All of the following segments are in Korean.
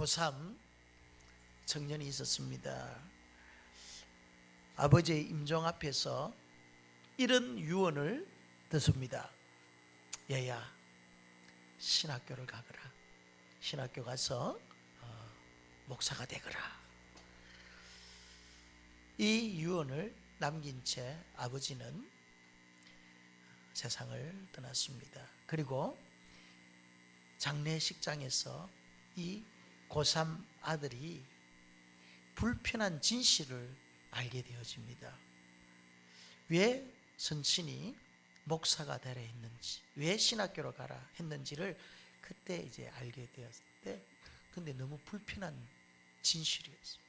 고3 청년이 있었습니다. 아버지의 임종 앞에서 이런 유언을 듣습니다. 얘야, 신학교를 가거라. 신학교 가서 목사가 되거라. 이 유언을 남긴 채 아버지는 세상을 떠났습니다. 그리고 장례식장에서 이 고3 아들이 불편한 진실을 알게 되어집니다. 왜 선친이 목사가 되라 했는지, 왜 신학교로 가라 했는지를 그때 이제 알게 되었을 때, 근데 너무 불편한 진실이었어요.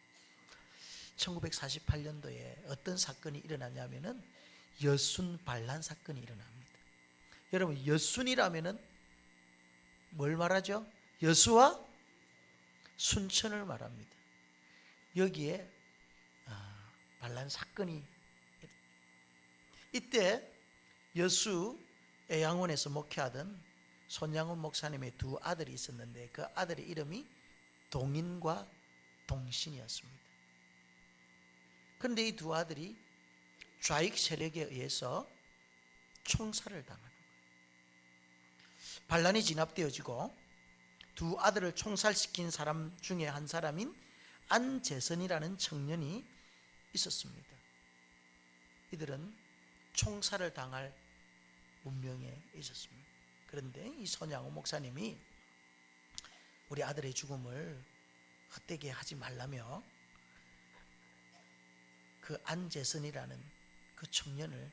1948년도에 어떤 사건이 일어나냐면은 여순 반란 사건이 일어납니다. 여러분, 여순이라면은 뭘 말하죠? 여수와 순천을 말합니다. 여기에 반란 사건이, 이때 여수 애양원에서 목회하던 손양훈 목사님의 두 아들이 있었는데 그 아들의 이름이 동인과 동신이었습니다. 그런데 이 두 아들이 좌익 세력에 의해서 총살을 당하는 거예요. 반란이 진압되어지고 두 아들을 총살시킨 사람 중에 한 사람인 안재선이라는 청년이 있었습니다. 이들은 총살을 당할 운명에 있었습니다. 그런데 이 손양호 목사님이 우리 아들의 죽음을 헛되게 하지 말라며 그 안재선이라는 그 청년을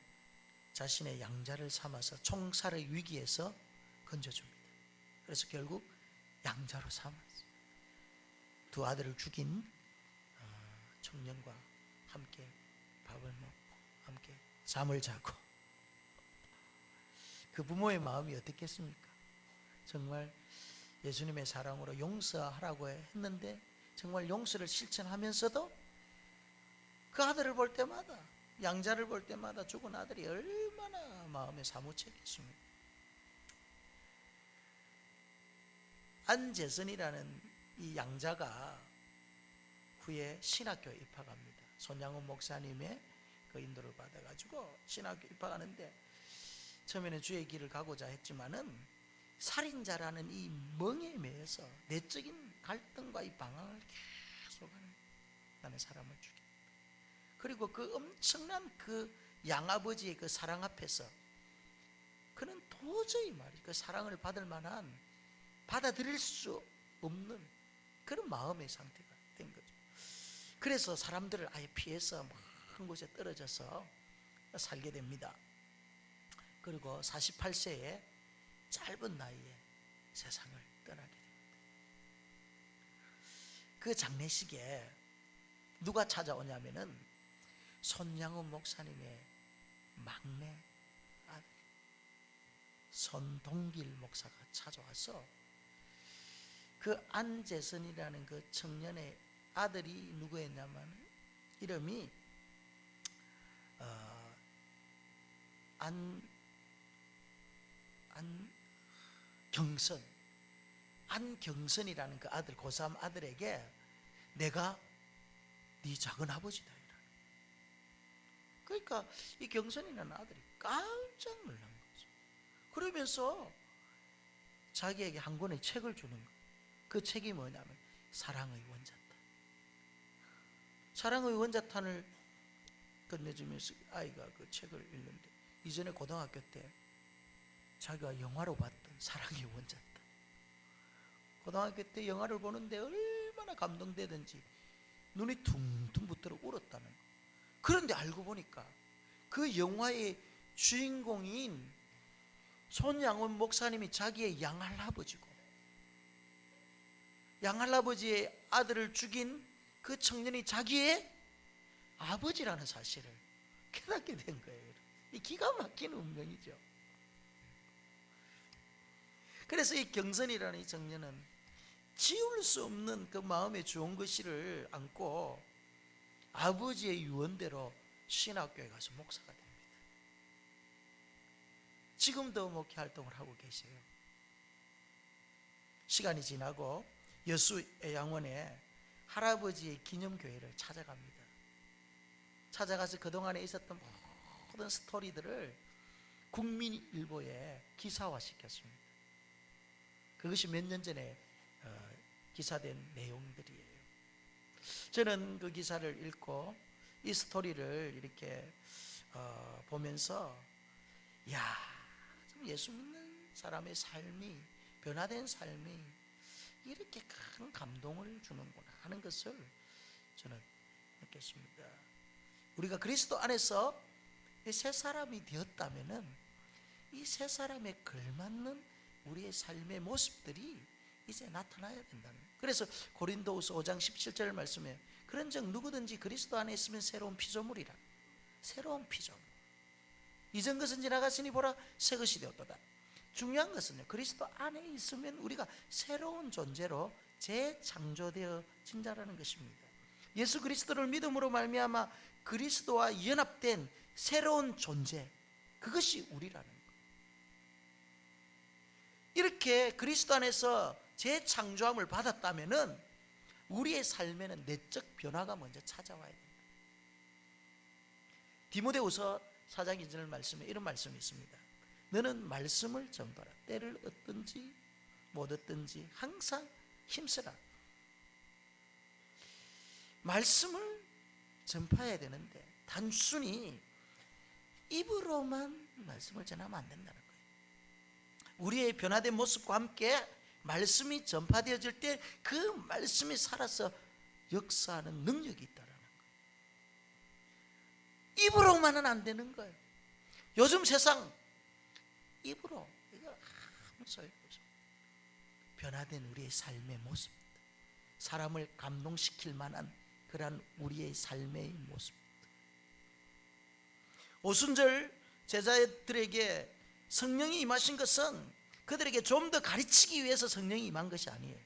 자신의 양자를 삼아서 총살의 위기에서 건져줍니다. 그래서 결국 양자로 삼았어요. 두 아들을 죽인 청년과 함께 밥을 먹고 함께 잠을 자고, 그 부모의 마음이 어떻겠습니까? 정말 예수님의 사랑으로 용서하라고 했는데 정말 용서를 실천하면서도 그 아들을 볼 때마다, 양자를 볼 때마다 죽은 아들이 얼마나 마음에 사무쳤겠습니까? 안재선이라는 이 양자가 후에 신학교에 입학합니다. 손양훈 목사님의 그 인도를 받아가지고 신학교 입학하는데 처음에는 주의 길을 가고자 했지만은 살인자라는 이 멍에 매여서 내적인 갈등과 이 방황을 계속하는, 나는 사람을 죽인다. 그리고 그 엄청난 그 양아버지의 그 사랑 앞에서 그는 도저히 그 사랑을 받을 만한, 받아들일 수 없는 그런 마음의 상태가 된 거죠. 그래서 사람들을 아예 피해서 한 곳에 떨어져서 살게 됩니다. 그리고 48세에 짧은 나이에 세상을 떠나게 됩니다. 그 장례식에 누가 찾아오냐면은 손양훈 목사님의 막내 아들 손동길 목사가 찾아와서 그 안재선이라는 그 청년의 아들이 누구였냐면 이름이 안경선이라는 그 아들, 고3 아들에게 내가 네 작은 아버지다. 그러니까 이 경선이라는 아들이 깜짝 놀란 거죠. 그러면서 자기에게 한 권의 책을 주는 거예요. 그 책이 뭐냐면 사랑의 원자탄. 사랑의 원자탄을 건네주면서 아이가 그 책을 읽는데, 이전에 고등학교 때 자기가 영화로 봤던 사랑의 원자탄, 고등학교 때 영화를 보는데 얼마나 감동되든지 눈이 퉁퉁 붓도록 울었다는 거예요. 그런데 알고 보니까 그 영화의 주인공인 손양훈 목사님이 자기의 양할아버지고, 양할아버지의 아들을 죽인 그 청년이 자기의 아버지라는 사실을 깨닫게 된 거예요. 이 기가 막힌 운명이죠. 그래서 이 경선이라는 이 청년은 지울 수 없는 그 마음의 좋은 것을 안고 아버지의 유언대로 신학교에 가서 목사가 됩니다. 지금도 목회 활동을 하고 계세요. 시간이 지나고 여수의 양원에 할아버지의 기념교회를 찾아갑니다. 찾아가서 그동안에 있었던 모든 스토리들을 국민일보에 기사화시켰습니다. 그것이 몇 년 전에 기사된 내용들이에요. 저는 그 기사를 읽고 이 스토리를 이렇게 보면서 야, 예수 믿는 사람의 삶이, 변화된 삶이 이렇게 큰 감동을 주는구나 하는 것을 저는 느꼈습니다. 우리가 그리스도 안에서 새 사람이 되었다면은 이 새 사람에 걸맞는 우리의 삶의 모습들이 이제 나타나야 된다는 거예요. 그래서 고린도후서 5장 17절 말씀에 그런즉 누구든지 그리스도 안에 있으면 새로운 피조물이라. 새로운 피조물. 이전 것은 지나갔으니 보라 새 것이 되었도다. 중요한 것은요, 그리스도 안에 있으면 우리가 새로운 존재로 재창조되어진다라는 것입니다. 예수 그리스도를 믿음으로 말미암아 그리스도와 연합된 새로운 존재, 그것이 우리라는 거예요. 이렇게 그리스도 안에서 재창조함을 받았다면은 우리의 삶에는 내적 변화가 먼저 찾아와야 됩니다. 디모데후서 4장 2절 말씀에 이런 말씀이 있습니다. 너는 말씀을 전파하라. 때를 얻든지 못 얻든지 항상 힘쓰라. 말씀을 전파해야 되는데 단순히 입으로만 말씀을 전하면 안 된다는 거예요. 우리의 변화된 모습과 함께 말씀이 전파되어질 때 그 말씀이 살아서 역사하는 능력이 있다라는 거예요. 입으로만은 안 되는 거예요. 요즘 세상 입으로 이거 아무 소용이 없습니다. 변화된 우리의 삶의 모습, 사람을 감동시킬 만한 그러한 우리의 삶의 모습. 오순절 제자들에게 성령이 임하신 것은 그들에게 좀 더 가르치기 위해서 성령이 임한 것이 아니에요.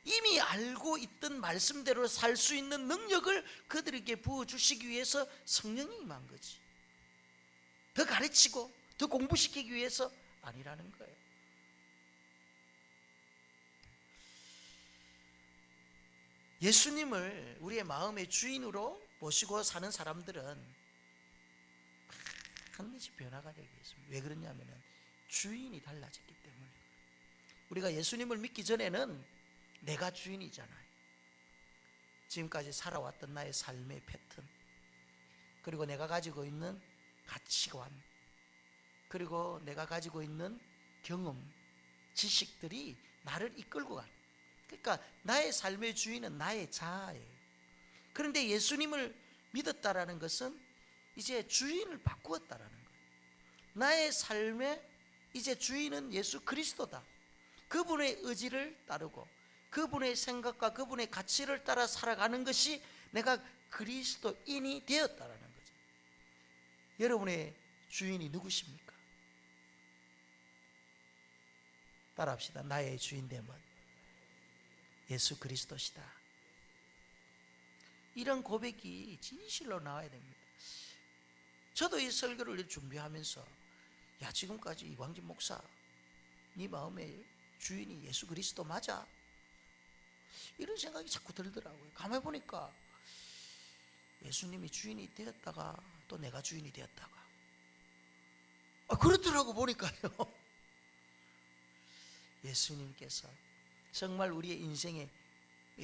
이미 알고 있던 말씀대로 살 수 있는 능력을 그들에게 부어주시기 위해서 성령이 임한 거지. 더 가르치고 더 공부시키기 위해서 아니라는 거예요. 예수님을 우리의 마음의 주인으로 모시고 사는 사람들은 반드시 변화가 되게 있습니다. 왜 그러냐면은 주인이 달라졌기 때문에. 우리가 예수님을 믿기 전에는 내가 주인이잖아요. 지금까지 살아왔던 나의 삶의 패턴, 그리고 내가 가지고 있는 가치관, 그리고 내가 가지고 있는 경험, 지식들이 나를 이끌고 가는. 그러니까 나의 삶의 주인은 나의 자아예요. 그런데 예수님을 믿었다라는 것은 이제 주인을 바꾸었다라는 거예요. 나의 삶의 이제 주인은 예수 그리스도다. 그분의 의지를 따르고 그분의 생각과 그분의 가치를 따라 살아가는 것이 내가 그리스도인이 되었다라는 거죠. 여러분의 주인이 누구십니까? 따라합시다. 나의 주인됨은 예수 그리스도시다. 이런 고백이 진실로 나와야 됩니다. 저도 이 설교를 준비하면서 야, 지금까지 이광진 목사 네 마음의 주인이 예수 그리스도 맞아? 이런 생각이 자꾸 들더라고요. 가만히 보니까 예수님이 주인이 되었다가 또 내가 주인이 되었다가 그렇더라고 보니까요. 예수님께서 정말 우리의 인생의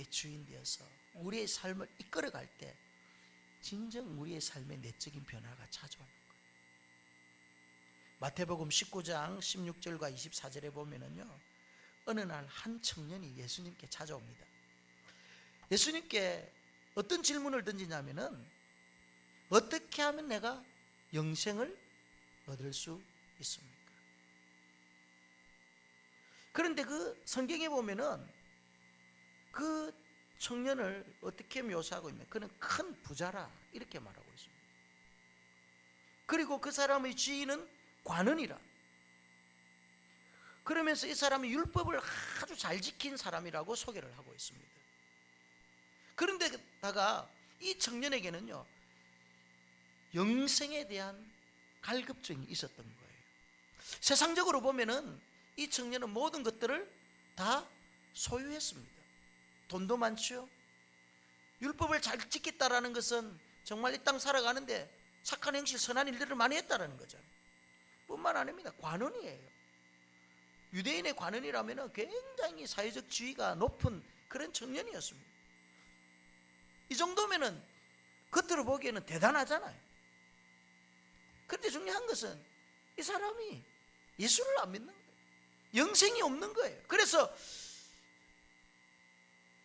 주인 되어서 우리의 삶을 이끌어갈 때 진정 우리의 삶의 내적인 변화가 찾아오는 거예요. 마태복음 19장 16절과 24절에 보면은요, 어느 날 한 청년이 예수님께 찾아옵니다. 예수님께 어떤 질문을 던지냐면은 어떻게 하면 내가 영생을 얻을 수 있습니까? 그런데 그 성경에 보면은 그 청년을 어떻게 묘사하고 있냐? 그는 큰 부자라 이렇게 말하고 있습니다. 그리고 그 사람의 지인은 관원이라. 그러면서 이 사람이 율법을 아주 잘 지킨 사람이라고 소개를 하고 있습니다. 그런데다가 이 청년에게는요, 영생에 대한 갈급증이 있었던 거예요. 세상적으로 보면은 이 청년은 모든 것들을 다 소유했습니다. 돈도 많죠. 율법을 잘 지켰다라는 것은 정말 이 땅 살아가는데 착한 행실, 선한 일들을 많이 했다라는 거잖아요. 뿐만 아닙니다. 관원이에요. 유대인의 관원이라면 굉장히 사회적 지위가 높은 그런 청년이었습니다. 이 정도면은 겉으로 보기에는 대단하잖아요. 그런데 중요한 것은 이 사람이 예수를 안 믿는 거예요. 영생이 없는 거예요. 그래서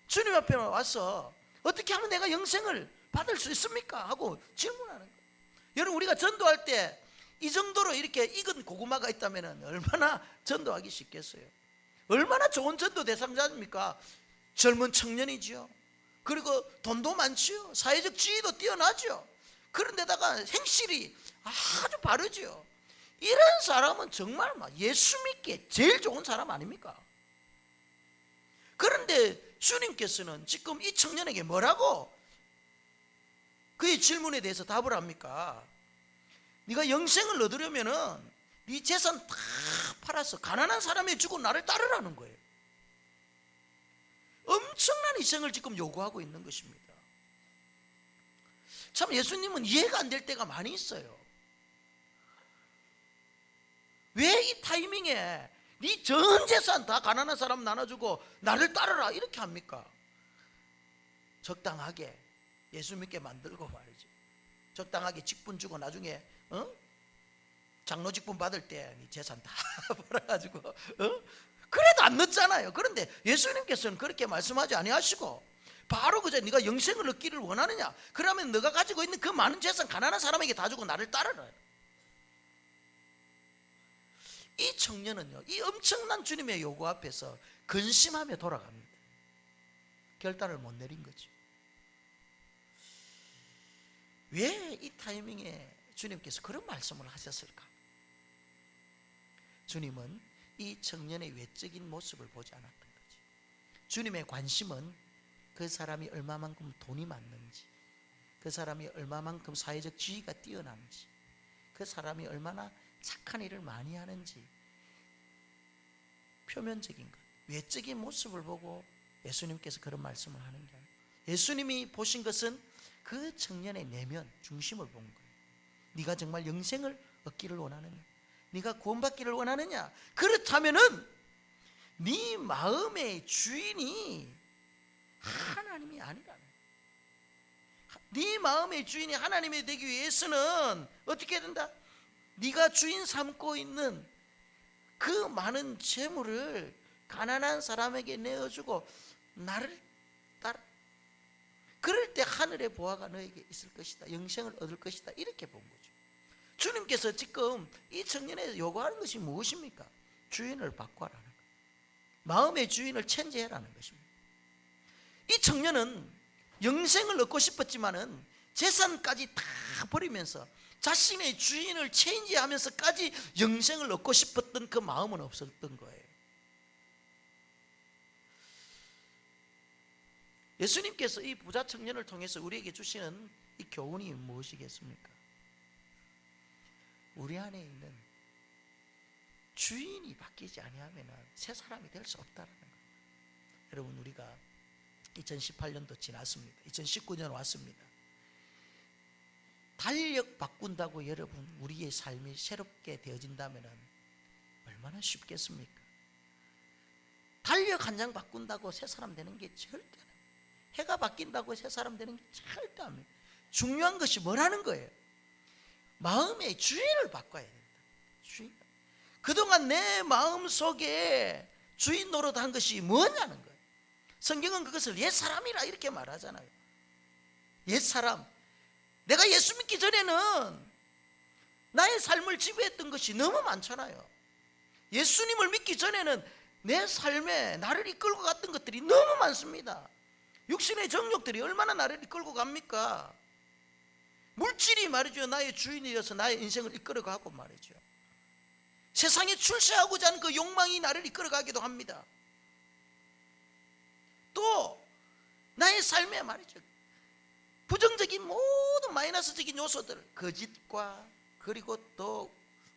주님 앞에 와서 어떻게 하면 내가 영생을 받을 수 있습니까? 하고 질문하는 거예요. 여러분, 우리가 전도할 때 이 정도로 이렇게 익은 고구마가 있다면 얼마나 전도하기 쉽겠어요? 얼마나 좋은 전도 대상자입니까? 젊은 청년이죠. 그리고 돈도 많죠. 사회적 지위도 뛰어나죠. 그런데다가 행실이 아주 바르죠. 이런 사람은 정말 예수 믿기에 제일 좋은 사람 아닙니까? 그런데 주님께서는 지금 이 청년에게 뭐라고 그의 질문에 대해서 답을 합니까? 네가 영생을 얻으려면은 네 재산 다 팔아서 가난한 사람에 주고 나를 따르라는 거예요. 엄청난 희생을 지금 요구하고 있는 것입니다. 참 예수님은 이해가 안 될 때가 많이 있어요. 왜 이 타이밍에 네 전 재산 다 가난한 사람 나눠주고 나를 따르라 이렇게 합니까? 적당하게 예수 믿게 만들고 말이죠. 적당하게 직분 주고 나중에 장로 직분 받을 때 네 재산 다 벌어가지고 그래도 안 넣잖아요. 그런데 예수님께서는 그렇게 말씀하지 아니하시고 바로 그저 네가 영생을 얻기를 원하느냐? 그러면 네가 가지고 있는 그 많은 재산 가난한 사람에게 다 주고 나를 따르라. 이 청년은요, 이 엄청난 주님의 요구 앞에서 근심하며 돌아갑니다. 결단을 못 내린 거죠. 왜 이 타이밍에 주님께서 그런 말씀을 하셨을까? 주님은 이 청년의 외적인 모습을 보지 않았던 거죠. 주님의 관심은 그 사람이 얼마만큼 돈이 많는지, 그 사람이 얼마만큼 사회적 지위가 뛰어난지, 그 사람이 얼마나 착한 일을 많이 하는지, 표면적인 것, 외적인 모습을 보고 예수님께서 그런 말씀을 하는 게 아니에요. 예수님이 보신 것은 그 청년의 내면, 중심을 본 거예요. 네가 정말 영생을 얻기를 원하느냐? 네가 구원받기를 원하느냐? 그렇다면은 네 마음의 주인이 하나님이 아니라는 거예요. 네 마음의 주인이 하나님이 되기 위해서는 어떻게 된다? 네가 주인 삼고 있는 그 많은 재물을 가난한 사람에게 내어주고 나를 따라. 그럴 때 하늘의 보화가 너에게 있을 것이다. 영생을 얻을 것이다. 이렇게 본 거죠. 주님께서 지금 이 청년에게 요구하는 것이 무엇입니까? 주인을 바꿔라는 거예요. 마음의 주인을 체인지해라는 것입니다. 이 청년은 영생을 얻고 싶었지만은 재산까지 다 버리면서 자신의 주인을 체인지하면서까지 영생을 얻고 싶었던 그 마음은 없었던 거예요. 예수님께서 이 부자 청년을 통해서 우리에게 주시는 이 교훈이 무엇이겠습니까? 우리 안에 있는 주인이 바뀌지 아니하면 새 사람이 될 수 없다는 거예요. 여러분, 우리가 2018년도 지났습니다. 2019년 왔습니다. 달력 바꾼다고 여러분 우리의 삶이 새롭게 되어진다면 얼마나 쉽겠습니까? 달력 한 장 바꾼다고 새 사람 되는 게 절대 안 됩니다. 해가 바뀐다고 새 사람 되는 게 절대 안 됩니다. 중요한 것이 뭐라는 거예요? 마음의 주인을 바꿔야 된다. 주인. 그동안 내 마음속에 주인 노릇한 것이 뭐냐는 거예요. 성경은 그것을 옛사람이라 이렇게 말하잖아요. 옛사람. 내가 예수 믿기 전에는 나의 삶을 지배했던 것이 너무 많잖아요. 예수님을 믿기 전에는 내 삶에 나를 이끌고 갔던 것들이 너무 많습니다. 육신의 정욕들이 얼마나 나를 이끌고 갑니까? 물질이 말이죠, 나의 주인이어서 나의 인생을 이끌어가고 말이죠. 세상에 출세하고자 하는 그 욕망이 나를 이끌어가기도 합니다. 또 나의 삶에 말이죠, 부정적인 모든 마이너스적인 요소들, 거짓과 그리고 또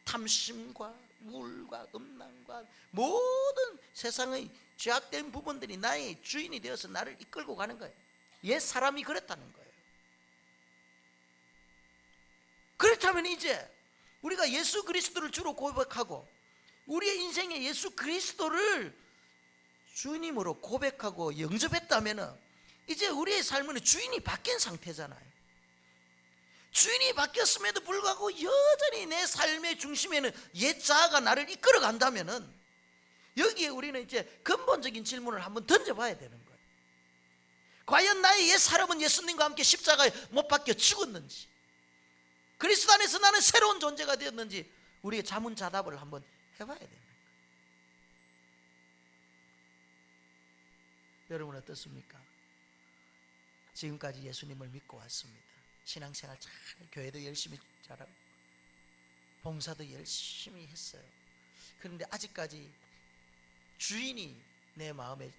탐심과 우울과 음란과 모든 세상의 죄악된 부분들이 나의 주인이 되어서 나를 이끌고 가는 거예요. 옛 사람이 그랬다는 거예요. 그렇다면 이제 우리가 예수 그리스도를 주로 고백하고 우리의 인생에 예수 그리스도를 주님으로 고백하고 영접했다면 이제 우리의 삶은 주인이 바뀐 상태잖아요. 주인이 바뀌었음에도 불구하고 여전히 내 삶의 중심에는 옛 자아가 나를 이끌어 간다면 여기에 우리는 이제 근본적인 질문을 한번 던져봐야 되는 거예요. 과연 나의 옛 사람은 예수님과 함께 십자가에 못 박혀 죽었는지, 그리스도 안에서 나는 새로운 존재가 되었는지 우리의 자문자답을 한번 해봐야 되는 거예요. 여러분 어떻습니까? 지금까지 예수님을 믿고 왔습니다. 신앙생활 잘, 교회도 열심히 잘하고 봉사도 열심히 했어요. 그런데 아직까지 주인이 내 마음에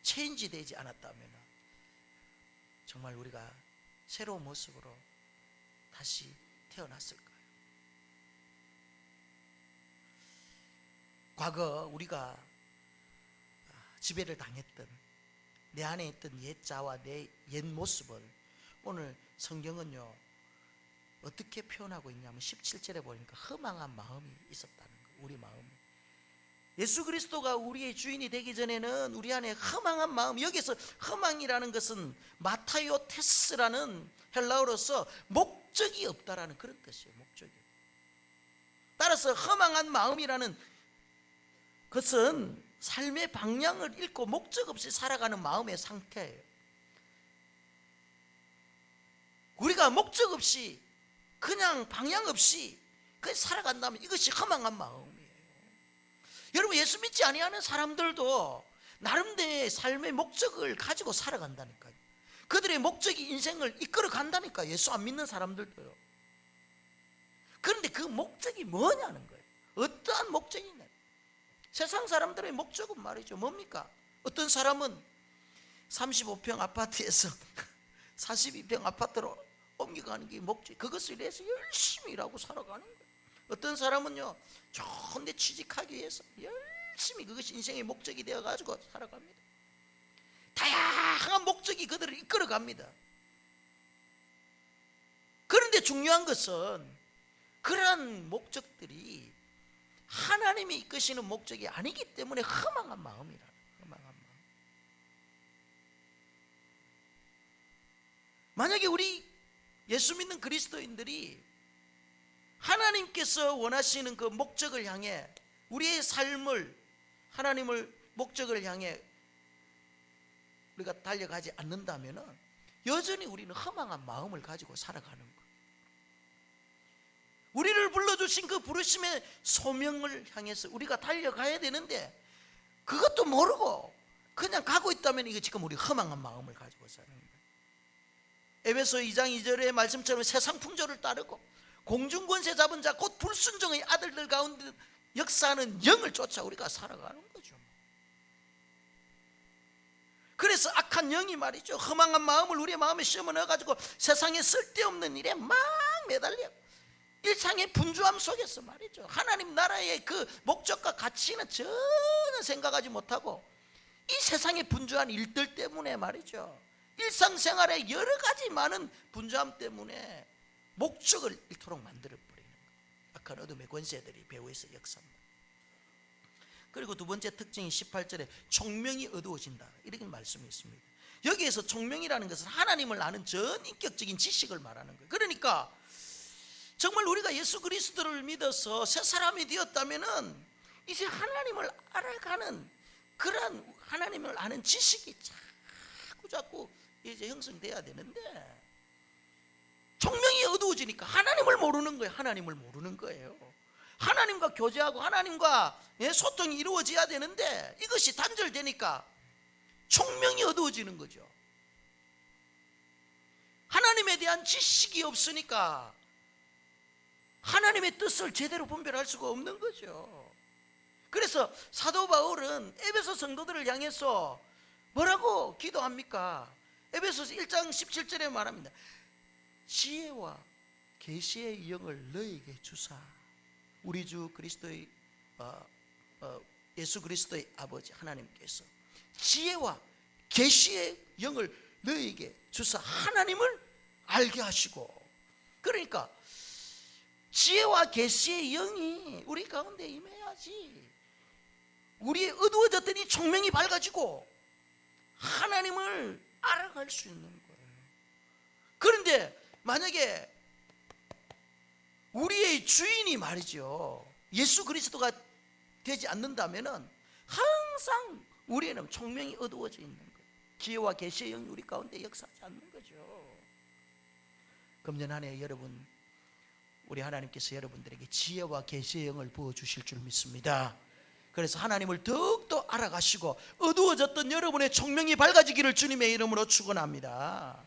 체인지 되지 않았다면 정말 우리가 새로운 모습으로 다시 태어났을까요? 과거 우리가 지배를 당했던 내 안에 있던 옛 자와 내 옛 모습을 오늘 성경은요 어떻게 표현하고 있냐면 17절에 보니까 허망한 마음이 있었다는 거예요. 우리 마음이 예수 그리스도가 우리의 주인이 되기 전에는 우리 안에 허망한 마음, 여기서 허망이라는 것은 마타요테스라는 헬라어로서 목적이 없다라는 그런 뜻이에요. 목적이. 따라서 허망한 마음이라는 것은 삶의 방향을 잃고 목적 없이 살아가는 마음의 상태예요. 우리가 목적 없이 그냥 방향 없이 그냥 살아간다면 이것이 허망한 마음이에요. 여러분 예수 믿지 아니하는 사람들도 나름대로의 삶의 목적을 가지고 살아간다니까요. 그들의 목적이 인생을 이끌어 간다니까. 예수 안 믿는 사람들도요. 그런데 그 목적이 뭐냐는 거예요. 어떠한 목적이냐. 세상 사람들의 목적은 말이죠. 뭡니까? 어떤 사람은 35평 아파트에서 42평 아파트로 옮겨가는 게 목적. 그것을 위해서 열심히 일하고 살아가는 거예요. 어떤 사람은요 좋은 데 취직하기 위해서 열심히 그것이 인생의 목적이 되어가지고 살아갑니다. 다양한 목적이 그들을 이끌어갑니다. 그런데 중요한 것은 그러한 목적들이 하나님이 이끄시는 목적이 아니기 때문에 허망한 마음이라. 허망한 마음. 만약에 우리 예수 믿는 그리스도인들이 하나님께서 원하시는 그 목적을 향해 우리의 삶을 하나님을 목적을 향해 우리가 달려가지 않는다면 여전히 우리는 허망한 마음을 가지고 살아가는 거예요. 우리를 불러주신 그 부르심의 소명을 향해서 우리가 달려가야 되는데 그것도 모르고 그냥 가고 있다면 이게 지금 우리 허망한 마음을 가지고 사는 거예요. 에베소 2장 2절의 말씀처럼 세상 풍조를 따르고 공중권세 잡은 자 곧 불순종의 아들들 가운데 역사하는 영을 쫓아 우리가 살아가는 거죠. 그래서 악한 영이 말이죠 허망한 마음을 우리의 마음에 심어 넣어가지고 세상에 쓸데없는 일에 막 매달려 일상의 분주함 속에서 말이죠 하나님 나라의 그 목적과 가치는 전혀 생각하지 못하고 이 세상의 분주한 일들 때문에 말이죠 일상생활에 여러 가지 많은 분주함 때문에 목적을 잃도록 만들어버리는 거예요. 악한 어둠의 권세들이 배후에서 역사합니다. 그리고 두 번째 특징이 18절에 총명이 어두워진다 이렇게 말씀이 있습니다. 여기에서 총명이라는 것은 하나님을 아는 전인격적인 지식을 말하는 거예요. 그러니까 정말 우리가 예수 그리스도를 믿어서 새 사람이 되었다면은 이제 하나님을 알아가는 그러한 하나님을 아는 지식이 자꾸 이제 형성돼야 되는데 총명이 어두워지니까 하나님을 모르는 거예요. 하나님을 모르는 거예요. 하나님과 교제하고 하나님과 소통이 이루어져야 되는데 이것이 단절되니까 총명이 어두워지는 거죠. 하나님에 대한 지식이 없으니까 하나님의 뜻을 제대로 분별할 수가 없는 거죠. 그래서 사도 바울은 에베소 성도들을 향해서 뭐라고 기도합니까? 에베소서 1장 17절에 말합니다. 지혜와 계시의 영을 너에게 주사 우리 주 그리스도의 예수 그리스도의 아버지 하나님께서 지혜와 계시의 영을 너희에게 주사 하나님을 알게 하시고, 그러니까 지혜와 계시의 영이 우리 가운데 임해야지 우리의 어두워졌던 이 총명이 밝아지고 하나님을 알아갈 수 있는 거예요. 그런데 만약에 우리의 주인이 말이죠, 예수 그리스도가 되지 않는다면 항상 우리에는 총명이 어두워져 있는 거예요. 지혜와 계시의 영이 우리 가운데 역사하지 않는 거죠. 금년 한 해 여러분, 우리 하나님께서 여러분들에게 지혜와 계시의 영을 부어주실 줄 믿습니다. 그래서 하나님을 더욱더 알아가시고 어두워졌던 여러분의 총명이 밝아지기를 주님의 이름으로 축원합니다.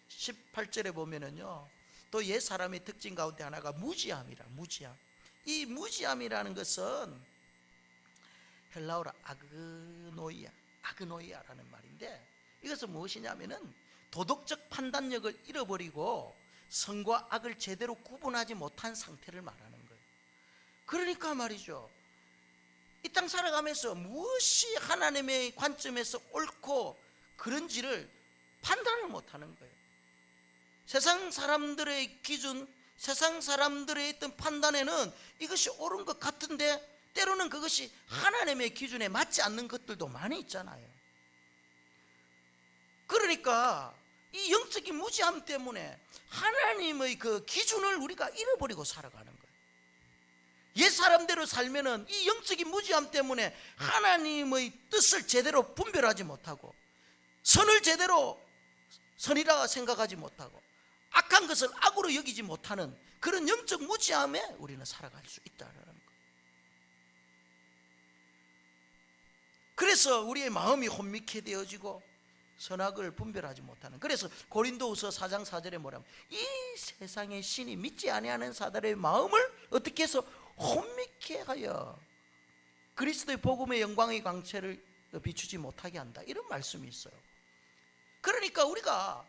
18절에 보면은요, 또 옛 사람의 특징 가운데 하나가 무지함이라. 무지함. 이 무지함이라는 것은 헬라어로 아그노이아라는 말인데, 이것은 무엇이냐면은 도덕적 판단력을 잃어버리고 선과 악을 제대로 구분하지 못한 상태를 말하는 거예요. 그러니까 말이죠, 이 땅 살아가면서 무엇이 하나님의 관점에서 옳고 그런지를 판단을 못하는 거예요. 세상 사람들의 기준, 세상 사람들의 어떤 판단에는 이것이 옳은 것 같은데 때로는 그것이 하나님의 기준에 맞지 않는 것들도 많이 있잖아요. 그러니까 이 영적인 무지함 때문에 하나님의 그 기준을 우리가 잃어버리고 살아가는 거예요. 옛 사람대로 살면은 이 영적인 무지함 때문에 하나님의 뜻을 제대로 분별하지 못하고 선을 제대로 선이라 생각하지 못하고 악한 것을 악으로 여기지 못하는 그런 영적 무지함에 우리는 살아갈 수 있다는 거예요. 그래서 우리의 마음이 혼미케 되어지고 선악을 분별하지 못하는, 그래서 고린도후서 4장 4절에 뭐라면 이 세상의 신이 믿지 아니하는 사람의 마음을 어떻게 해서 혼미케 하여 그리스도의 복음의 영광의 광채를 비추지 못하게 한다, 이런 말씀이 있어요. 그러니까 우리가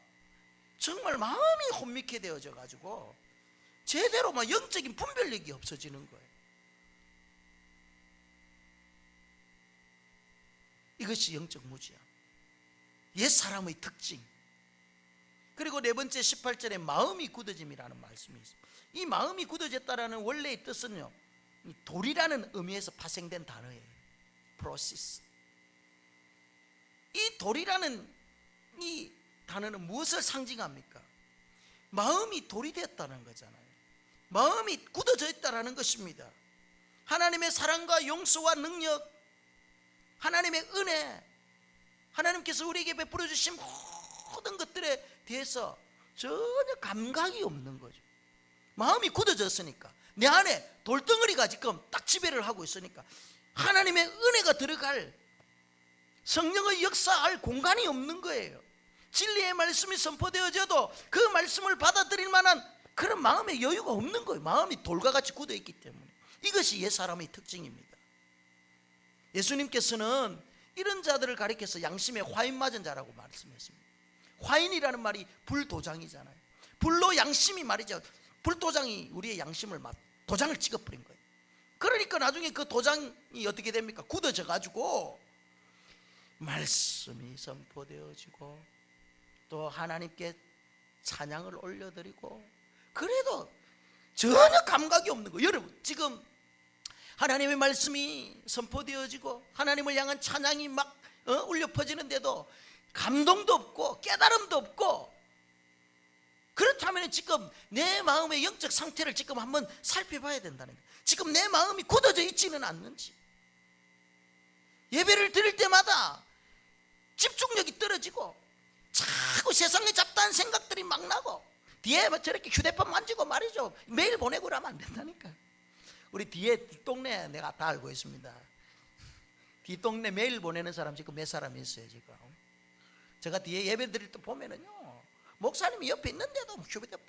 정말 마음이 혼미케 되어져 가지고 제대로 막 영적인 분별력이 없어지는 거예요. 이것이 영적 무지함, 옛 사람의 특징. 그리고 네 번째 18절에 마음이 굳어짐이라는 말씀이 있습니다. 이 마음이 굳어졌다라는 원래의 뜻은요, 돌이라는 의미에서 파생된 단어예요. 프로세스. 이 돌이라는 이 단어는 무엇을 상징합니까? 마음이 돌이 됐다는 거잖아요. 마음이 굳어져 있다라는 것입니다. 하나님의 사랑과 용서와 능력, 하나님의 은혜, 하나님께서 우리에게 베풀어 주신 모든 것들에 대해서 전혀 감각이 없는 거죠. 마음이 굳어졌으니까, 내 안에 돌덩어리가 지금 딱 지배를 하고 있으니까 하나님의 은혜가 들어갈, 성령의 역사할 공간이 없는 거예요. 진리의 말씀이 선포되어져도 그 말씀을 받아들일 만한 그런 마음의 여유가 없는 거예요. 마음이 돌과 같이 굳어 있기 때문에. 이것이 옛사람의 특징입니다. 예수님께서는 이런 자들을 가리켜서 양심에 화인 맞은 자라고 말씀했습니다. 화인이라는 말이 불도장이잖아요. 불로 양심이 말이죠, 불도장이 우리의 양심을 막 도장을 찍어버린 거예요. 그러니까 나중에 그 도장이 어떻게 됩니까? 굳어져 가지고 말씀이 선포되어지고 또 하나님께 찬양을 올려드리고, 그래도 전혀 감각이 없는 거예요. 여러분, 지금 하나님의 말씀이 선포되어지고 하나님을 향한 찬양이 막 울려 퍼지는데도 감동도 없고 깨달음도 없고, 그렇다면 지금 내 마음의 영적 상태를 지금 한번 살펴봐야 된다는 거예요. 지금 내 마음이 굳어져 있지는 않는지, 예배를 드릴 때마다 집중력이 떨어지고 자꾸 세상에 잡다한 생각들이 막 나고, 뒤에 저렇게 휴대폰 만지고 말이죠, 메일 보내고 그러면 안 된다니까. 우리 뒤에 뒷동네 내가 다 알고 있습니다. 뒷동네 메일 보내는 사람 지금 몇 사람 있어요. 지금 제가 뒤에 예배 드릴 때 보면은요, 목사님이 옆에 있는데도 휴대폰,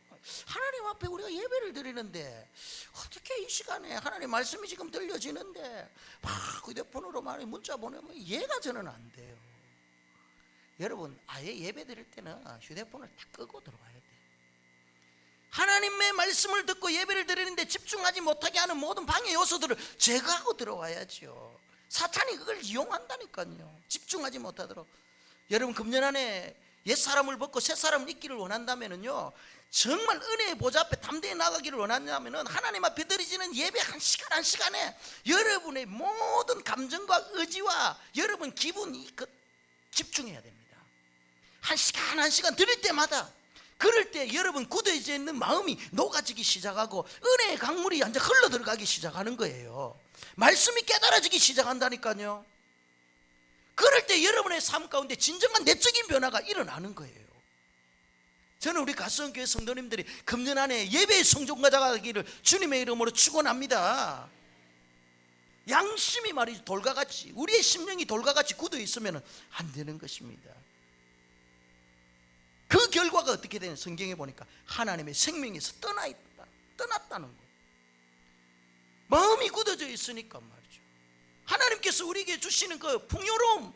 하나님 앞에 우리가 예배를 드리는데 어떻게 이 시간에 하나님 말씀이 지금 들려지는데 막 휴대폰으로 많이 문자 보내면 이해가 저는 안 돼요. 여러분, 아예 예배 드릴 때는 휴대폰을 다 끄고 들어와야 돼요. 하나님의 말씀을 듣고 예배를 드리는데 집중하지 못하게 하는 모든 방해 요소들을 제거하고 들어와야죠. 사탄이 그걸 이용한다니까요. 집중하지 못하도록. 여러분, 금년 안에 옛사람을 벗고 새사람을 입기를 원한다면요, 정말 은혜의 보좌 앞에 담대히 나가기를 원한다면 하나님 앞에 드리지는 예배 한 시간 한 시간에 여러분의 모든 감정과 의지와 여러분 기분이 집중해야 됩니다. 한 시간 한 시간 드릴 때마다, 그럴 때 여러분 굳어져 있는 마음이 녹아지기 시작하고 은혜의 강물이 완전 흘러 들어가기 시작하는 거예요. 말씀이 깨달아지기 시작한다니까요. 그럴 때 여러분의 삶 가운데 진정한 내적인 변화가 일어나는 거예요. 저는 우리 가수원교회 성도님들이 금년 안에 예배의 성종가자가 되기를 주님의 이름으로 축원합니다. 양심이 말이죠, 돌과 같이, 우리의 심령이 돌과 같이 굳어 있으면 안 되는 것입니다. 그 결과가 어떻게 되는, 성경에 보니까 하나님의 생명에서 떠났다는 거. 마음이 굳어져 있으니까 말이죠. 하나님께서 우리에게 주시는 그 풍요로움,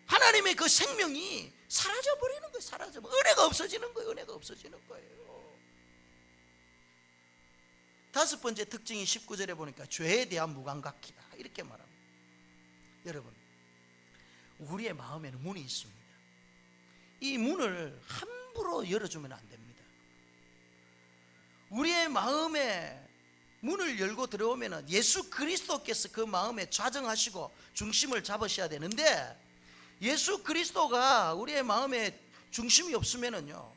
하나님의 그 생명이 사라져버리는 거예요. 사라져버리는, 은혜가 없어지는 거예요. 은혜가 없어지는 거예요. 다섯 번째 특징이 19절에 보니까 죄에 대한 무감각이다, 이렇게 말합니다. 여러분, 우리의 마음에는 문이 있습니다. 이 문을 함부로 열어주면 안 됩니다. 우리의 마음에 문을 열고 들어오면 예수 그리스도께서 그 마음에 좌정하시고 중심을 잡으셔야 되는데, 예수 그리스도가 우리의 마음에 중심이 없으면요,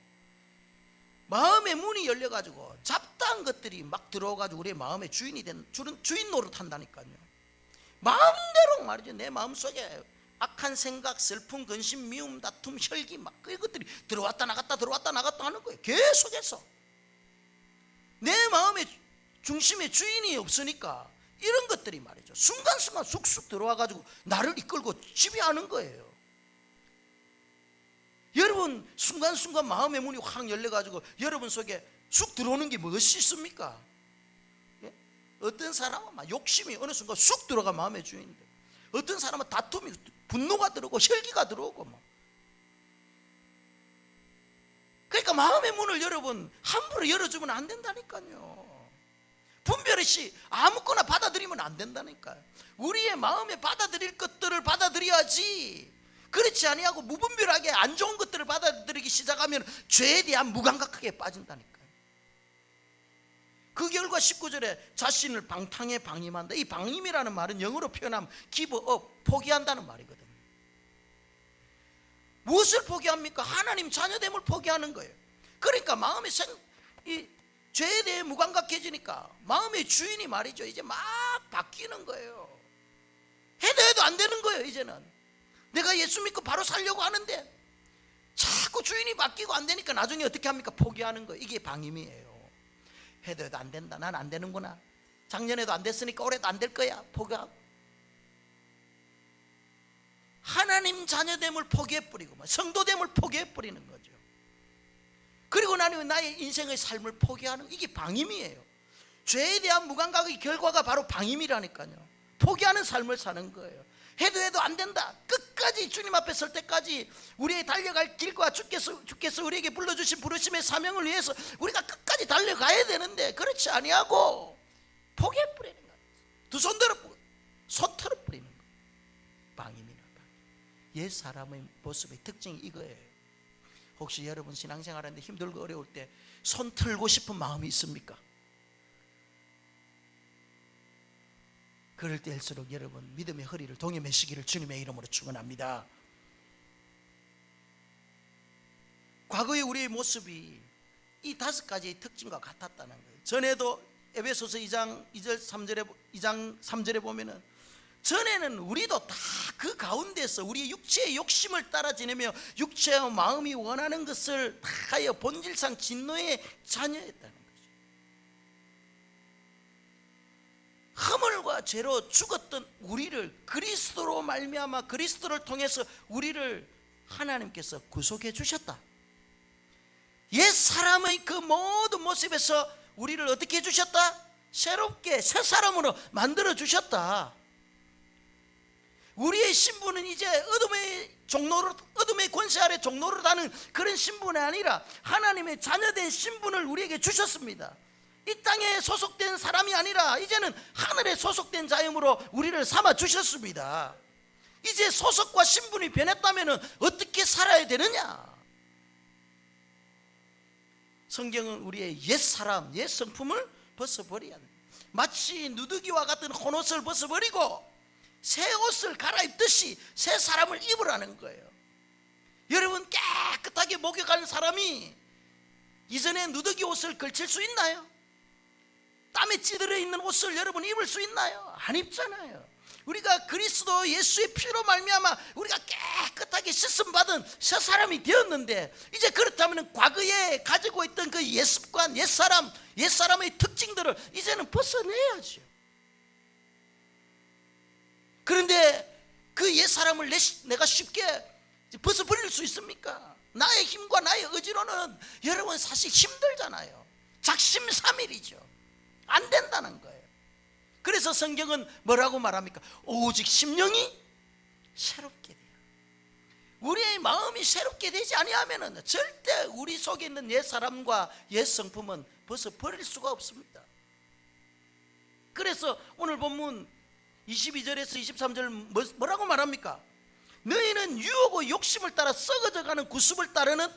마음의 문이 열려가지고 잡다한 것들이 막 들어와가지고 우리의 마음의 주인이 된, 주인 노릇한다니까요. 마음대로 말이죠. 내 마음속에 악한 생각, 슬픔, 근심, 미움, 다툼, 혈기, 막 이것들이 들어왔다 나갔다 하는 거예요. 계속해서. 내 마음의 중심의 주인이 없으니까 이런 것들이 말이죠, 순간순간 쑥쑥 들어와가지고 나를 이끌고 지배하는 거예요. 여러분, 순간순간 마음의 문이 확 열려가지고 여러분 속에 쑥 들어오는 게 무엇이 있습니까? 예? 어떤 사람은 막 욕심이 어느 순간 쑥 들어가 마음의 주인인데, 어떤 사람은 다툼이, 분노가 들어오고 혈기가 들어오고 뭐. 그러니까 마음의 문을 여러분 함부로 열어주면 안 된다니까요. 분별 없이 아무거나 받아들이면 안 된다니까요. 우리의 마음에 받아들일 것들을 받아들여야지. 그렇지 아니하고 무분별하게 안 좋은 것들을 받아들이기 시작하면 죄에 대한 무감각하게 빠진다니까요. 그 결과 19절에 자신을 방탕에 방임한다. 이 방임이라는 말은 영어로 표현하면 give up, 포기한다는 말이거든요. 무엇을 포기합니까? 하나님 자녀됨을 포기하는 거예요. 그러니까 마음이 이 죄에 대해 무감각해지니까 마음의 주인이 말이죠, 이제 막 바뀌는 거예요. 해도 안 되는 거예요. 이제는 내가 예수 믿고 바로 살려고 하는데 자꾸 주인이 바뀌고 안 되니까 나중에 어떻게 합니까? 포기하는 거예요. 이게 방임이에요. 해도 안 된다, 난 안 되는구나, 작년에도 안 됐으니까 올해도 안 될 거야, 포기하고 하나님 자녀됨을 포기해버리고 성도됨을 포기해버리는 거죠. 그리고 나는 나의 인생의 삶을 포기하는, 이게 방임이에요. 죄에 대한 무감각의 결과가 바로 방임이라니까요. 포기하는 삶을 사는 거예요. 해도 안 된다, 끝까지 주님 앞에 설 때까지 우리의 달려갈 길과 주께서 우리에게 불러주신 부르심의 사명을 위해서 우리가 끝까지 달려가야 되는데, 그렇지 아니하고 포기해버리는 거예요. 두 손 들어, 손 털어버리는 거예요. 방임이나 방임. 옛 사람의 모습의 특징이 이거예요. 혹시 여러분 신앙생활하는데 힘들고 어려울 때 손 털고 싶은 마음이 있습니까? 그럴 때일수록 여러분 믿음의 허리를 동여매시기를 주님의 이름으로 축원합니다. 과거의 우리의 모습이 이 다섯 가지의 특징과 같았다는 거예요. 전에도 에베소서 2장 3절에 보면은, 전에는 우리도 다 그 가운데서 우리의 육체의 욕심을 따라 지내며 육체와 마음이 원하는 것을 다 하여 본질상 진노의 자녀였다는 거죠. 허물과 죄로 죽었던 우리를 그리스도로 말미암아 그리스도를 통해서 우리를 하나님께서 구속해 주셨다. 옛 사람의 그 모든 모습에서 우리를 어떻게 해주셨다? 새롭게 새 사람으로 만들어 주셨다. 우리의 신분은 이제 어둠의 권세 아래 종로로 다는 그런 신분이 아니라 하나님의 자녀된 신분을 우리에게 주셨습니다. 이 땅에 소속된 사람이 아니라 이제는 하늘에 소속된 자임으로 우리를 삼아 주셨습니다. 이제 소속과 신분이 변했다면 어떻게 살아야 되느냐? 성경은 우리의 옛사람, 옛 성품을 벗어버려야 합니다. 마치 누더기와 같은 헌옷을 벗어버리고 새 옷을 갈아입듯이 새 사람을 입으라는 거예요. 여러분, 깨끗하게 목욕한 사람이 이전에 누더기 옷을 걸칠 수 있나요? 땀에 찌들어 있는 옷을 여러분 입을 수 있나요? 안 입잖아요. 우리가 그리스도 예수의 피로 말미암아 우리가 깨끗하게 씻음 받은 새 사람이 되었는데, 이제 그렇다면 과거에 가지고 있던 그 옛습관, 옛사람의 특징들을 이제는 벗어내야죠. 그런데 그 옛사람을 내가 쉽게 벗어버릴 수 있습니까? 나의 힘과 나의 의지로는 여러분 사실 힘들잖아요. 작심삼일이죠. 안 된다는 거예요. 그래서 성경은 뭐라고 말합니까? 오직 심령이 새롭게 돼요. 우리의 마음이 새롭게 되지 아니하면 절대 우리 속에 있는 옛 사람과 옛 성품은 벗어버릴 수가 없습니다. 그래서 오늘 본문 22절에서 23절 뭐라고 말합니까? 너희는 유혹과 욕심을 따라 썩어져가는 구습을 따르는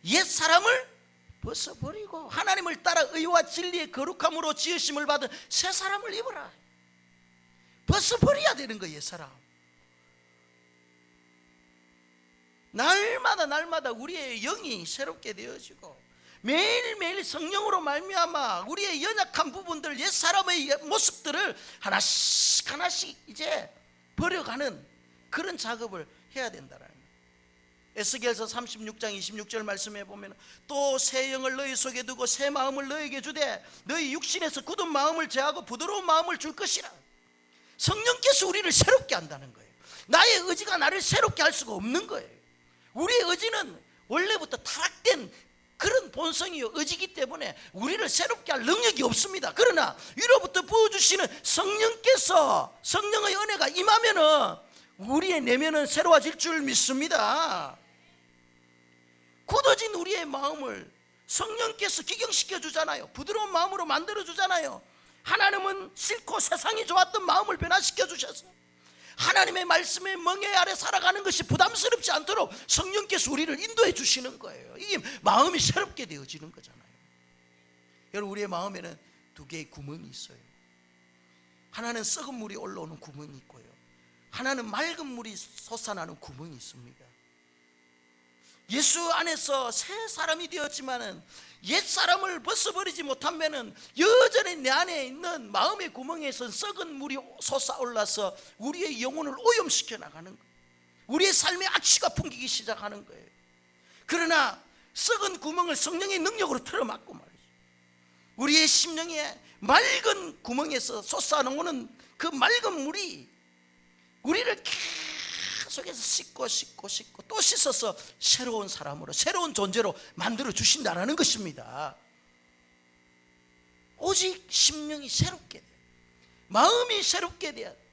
옛 사람을 벗어버리고 하나님을 따라 의와 진리의 거룩함으로 지으심을 받은 새 사람을 입어라. 벗어버려야 되는 거예요. 옛사람. 날마다 우리의 영이 새롭게 되어지고 매일매일 성령으로 말미암아 우리의 연약한 부분들, 옛사람의 모습들을 하나씩 이제 버려가는 그런 작업을 해야 된다는 거예요. 에스겔서 36장 26절 말씀해 보면, 또 새 영을 너희 속에 두고 새 마음을 너희에게 주되 너희 육신에서 굳은 마음을 제하고 부드러운 마음을 줄 것이라. 성령께서 우리를 새롭게 한다는 거예요. 나의 의지가 나를 새롭게 할 수가 없는 거예요. 우리의 의지는 원래부터 타락된 그런 본성이요 의지이기 때문에 우리를 새롭게 할 능력이 없습니다. 그러나 위로부터 부어주시는 성령께서, 성령의 은혜가 임하면은 우리의 내면은 새로워질 줄 믿습니다. 굳어진 우리의 마음을 성령께서 기경시켜 주잖아요. 부드러운 마음으로 만들어 주잖아요. 하나님은 싫고 세상이 좋았던 마음을 변화시켜 주셔서 하나님의 말씀에 멍에 아래 살아가는 것이 부담스럽지 않도록 성령께서 우리를 인도해 주시는 거예요. 이게 마음이 새롭게 되어지는 거잖아요. 여러분, 우리의 마음에는 두 개의 구멍이 있어요. 하나는 썩은 물이 올라오는 구멍이 있고요, 하나는 맑은 물이 솟아나는 구멍이 있습니다. 예수 안에서 새 사람이 되었지만은 옛 사람을 벗어버리지 못하면은 여전히 내 안에 있는 마음의 구멍에서 썩은 물이 솟아올라서 우리의 영혼을 오염시켜 나가는 거예요. 우리의 삶의 악취가 풍기기 시작하는 거예요. 그러나 썩은 구멍을 성령의 능력으로 틀어막고 말이죠, 우리의 심령에 맑은 구멍에서 솟아나오는 그 맑은 물이 우리를 계속해서 씻고 또 씻어서 새로운 사람으로, 새로운 존재로 만들어 주신다는 것입니다. 오직 심령이 새롭게 돼요. 마음이 새롭게 돼야 돼요.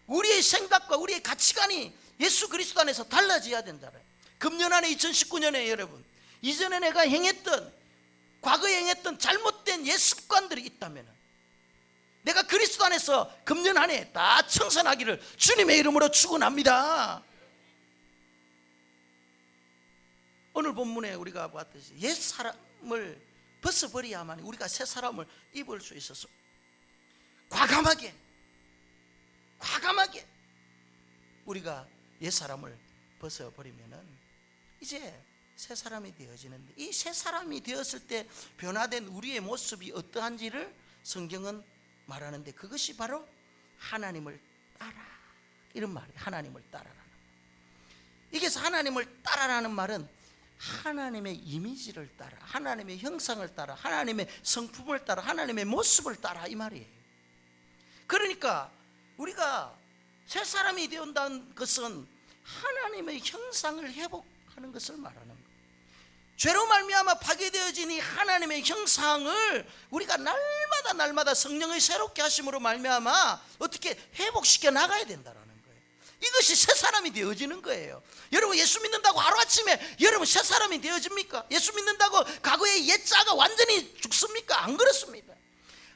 우리의 생각과 우리의 가치관이 예수 그리스도 안에서 달라져야 된다는. 금년 안에 2019년에 여러분, 이전에 내가 과거에 행했던 잘못된 옛 습관들이 있다면 내가 그리스도 안에서 금년 안에 다 청산하기를 주님의 이름으로 축원합니다. 오늘 본문에 우리가 봤듯이 옛 사람을 벗어버려야만 우리가 새 사람을 입을 수 있어서 과감하게 우리가 옛 사람을 벗어버리면은 이제 새 사람이 되어지는데, 이 새 사람이 되었을 때 변화된 우리의 모습이 어떠한지를 성경은 말하는데, 그것이 바로 하나님을 따라, 이런 말이에요. 하나님을 따라라는 말. 이게 하나님을 따라라는 말은 하나님의 이미지를 따라, 하나님의 형상을 따라, 하나님의 성품을 따라, 하나님의 모습을 따라, 이 말이에요. 그러니까 우리가 새 사람이 되었다는 것은 하나님의 형상을 회복하는 것을 말하는 거예요. 죄로 말미암아 파괴되어진 이 하나님의 형상을 우리가 날마다 성령의 새롭게 하심으로 말미암아 어떻게 회복시켜 나가야 된다라는 거예요. 이것이 새 사람이 되어지는 거예요. 여러분, 예수 믿는다고 하루아침에 여러분 새 사람이 되어집니까? 예수 믿는다고 과거의 옛자가 완전히 죽습니까? 안 그렇습니다.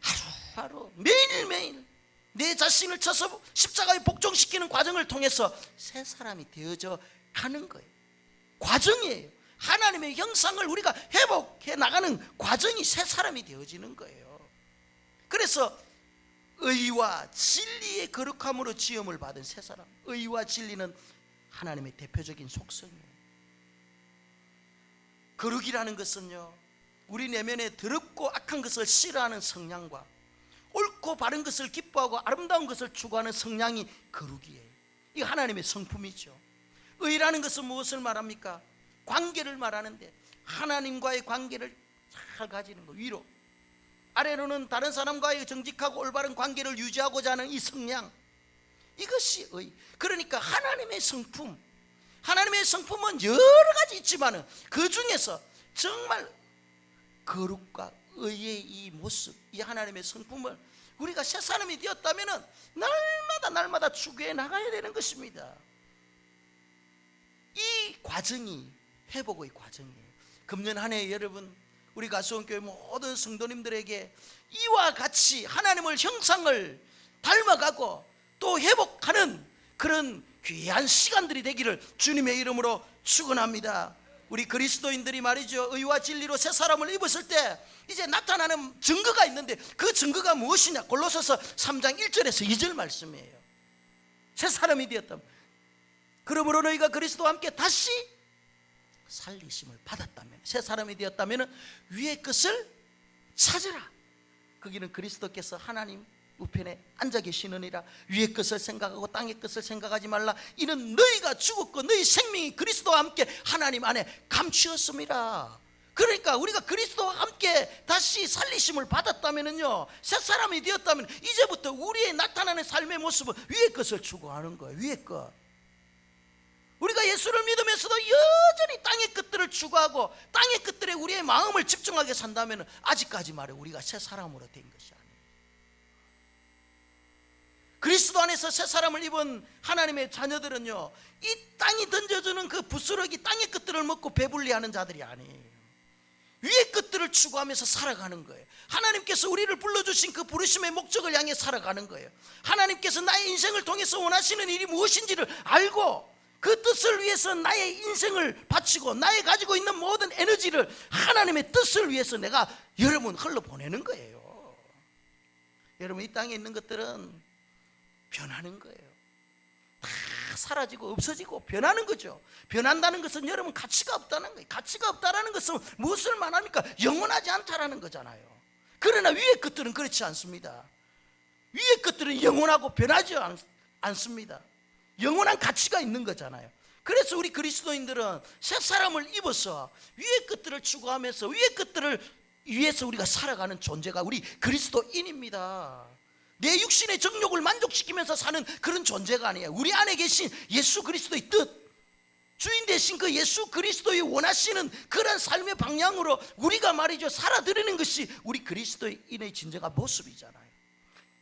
하루하루 매일매일 내 자신을 쳐서 십자가에 복종시키는 과정을 통해서 새 사람이 되어져 가는 거예요. 과정이에요. 하나님의 형상을 우리가 회복해 나가는 과정이 새 사람이 되어지는 거예요. 그래서 의와 진리의 거룩함으로 지음을 받은 새 사람. 의와 진리는 하나님의 대표적인 속성이에요. 거룩이라는 것은요, 우리 내면에 더럽고 악한 것을 싫어하는 성량과 옳고 바른 것을 기뻐하고 아름다운 것을 추구하는 성량이 거룩이에요. 이거 하나님의 성품이죠. 의라는 것은 무엇을 말합니까? 관계를 말하는데 하나님과의 관계를 잘 가지는 거. 위로 아래로는 다른 사람과의 정직하고 올바른 관계를 유지하고자 하는 이 성량, 이것이 의. 그러니까 하나님의 성품, 하나님의 성품은 여러 가지 있지만 그 중에서 정말 거룩과 의의 이 모습, 이 하나님의 성품을 우리가 새 사람이 되었다면 날마다 추구해 나가야 되는 것입니다. 이 과정이 회복의 과정이에요. 금년 한 해 여러분, 우리 가수원교회 모든 성도님들에게 이와 같이 하나님을 형상을 닮아가고 또 회복하는 그런 귀한 시간들이 되기를 주님의 이름으로 축원합니다. 우리 그리스도인들이 말이죠, 의와 진리로 새 사람을 입었을 때 이제 나타나는 증거가 있는데 그 증거가 무엇이냐? 골로새서 3장 1절에서 2절 말씀이에요. 새 사람이 되었다면, 그러므로 너희가 그리스도와 함께 다시 살리심을 받았다면, 새 사람이 되었다면 위의 것을 찾으라. 거기는 그리스도께서 하나님 우편에 앉아 계시느니라. 위의 것을 생각하고 땅의 것을 생각하지 말라. 이는 너희가 죽었고 너희 생명이 그리스도와 함께 하나님 안에 감추었습니다. 그러니까 우리가 그리스도와 함께 다시 살리심을 받았다면요, 새 사람이 되었다면 이제부터 우리의 나타나는 삶의 모습은 위의 것을 추구하는 거예요. 위의 것. 우리가 예수를 믿으면서도 여전히 땅의 것들을 추구하고 땅의 것들에 우리의 마음을 집중하게 산다면 아직까지 말해 우리가 새 사람으로 된 것이 아니에요. 그리스도 안에서 새 사람을 입은 하나님의 자녀들은요, 이 땅이 던져주는 그 부스러기 땅의 것들을 먹고 배불리하는 자들이 아니에요. 위의 것들을 추구하면서 살아가는 거예요. 하나님께서 우리를 불러주신 그 부르심의 목적을 향해 살아가는 거예요. 하나님께서 나의 인생을 통해서 원하시는 일이 무엇인지를 알고 그 뜻을 위해서 나의 인생을 바치고 나의 가지고 있는 모든 에너지를 하나님의 뜻을 위해서 내가 여러분 흘러보내는 거예요. 여러분, 이 땅에 있는 것들은 변하는 거예요. 다 사라지고 없어지고 변하는 거죠. 변한다는 것은 여러분 가치가 없다는 거예요. 가치가 없다는 것은 무엇을 말합니까? 영원하지 않다라는 거잖아요. 그러나 위의 것들은 그렇지 않습니다. 위의 것들은 영원하고 변하지 않습니다. 영원한 가치가 있는 거잖아요. 그래서 우리 그리스도인들은 새 사람을 입어서 위의 것들을 추구하면서 위의 것들을 위해서 우리가 살아가는 존재가 우리 그리스도인입니다. 내 육신의 정욕을 만족시키면서 사는 그런 존재가 아니에요. 우리 안에 계신 예수 그리스도의 뜻, 주인 되신 그 예수 그리스도의 원하시는 그런 삶의 방향으로 우리가 말이죠 살아드리는 것이 우리 그리스도인의 진정한 모습이잖아요.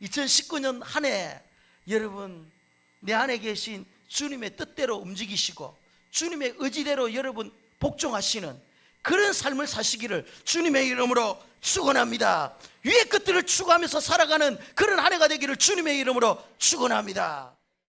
2019년 한 해 여러분, 내 안에 계신 주님의 뜻대로 움직이시고 주님의 의지대로 여러분 복종하시는 그런 삶을 사시기를 주님의 이름으로 축원합니다. 위의 것들을 추구하면서 살아가는 그런 한 해가 되기를 주님의 이름으로 축원합니다.